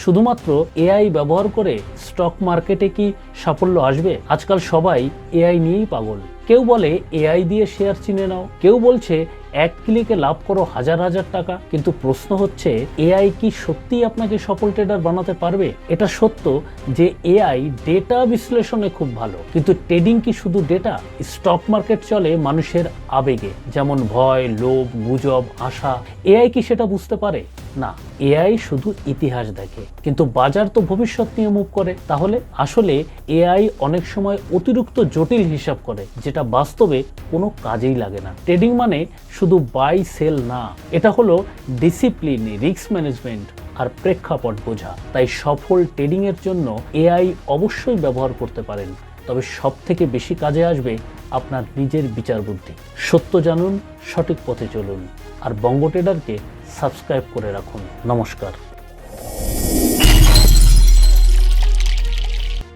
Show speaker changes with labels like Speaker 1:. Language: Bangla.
Speaker 1: শুধুমাত্র এআই ব্যবহার করে স্টক মার্কেটে কি সাফল্য আসবে? আজকাল সবাই এআই নিয়েই পাগল। কেউ বলে এআই দিয়ে শেয়ার চিনে নাও, কেউ বলছে এক ক্লিকে লাভ করো হাজার হাজার টাকা। কিন্তু প্রশ্ন হচ্ছে, এআই কি সত্যিই আপনাকে সফল ট্রেডার বানাতে পারবে? এটা সত্য যে এআই ডেটা বিশ্লেষণে খুব ভালো, কিন্তু ট্রেডিং কি শুধু ডেটা? স্টক মার্কেট চলে মানুষের আবেগে, যেমন ভয়, লোভ, গুজব, আশা। এআই কি সেটা বুঝতে পারে? না, এআই শুধু ইতিহাস দেখে, কিন্তু বাজার তো ভবিষ্যৎ নিয়ে মুভ করে। তাহলে আসলে এআই অনেক সময় অতিরিক্ত জটিল হিসাব করে, যেটা বাস্তবে কোনো কাজেই লাগে না। ট্রেডিং মানে শুধু বাই সেল না, এটা হলো ডিসিপ্লিন, রিস্ক ম্যানেজমেন্ট আর প্রেক্ষাপট বোঝা। তাই সফল ট্রেডিং এর জন্য এআই অবশ্যই ব্যবহার করতে পারেন, তবে সব থেকে বেশি কাজে আসবে আপনার নিজের বিচার বুদ্ধি। সত্য জানুন, সঠিক পথে চলুন, আর বঙ্গ ট্রেডারকে সাবস্ক্রাইব করে রাখুন। নমস্কার।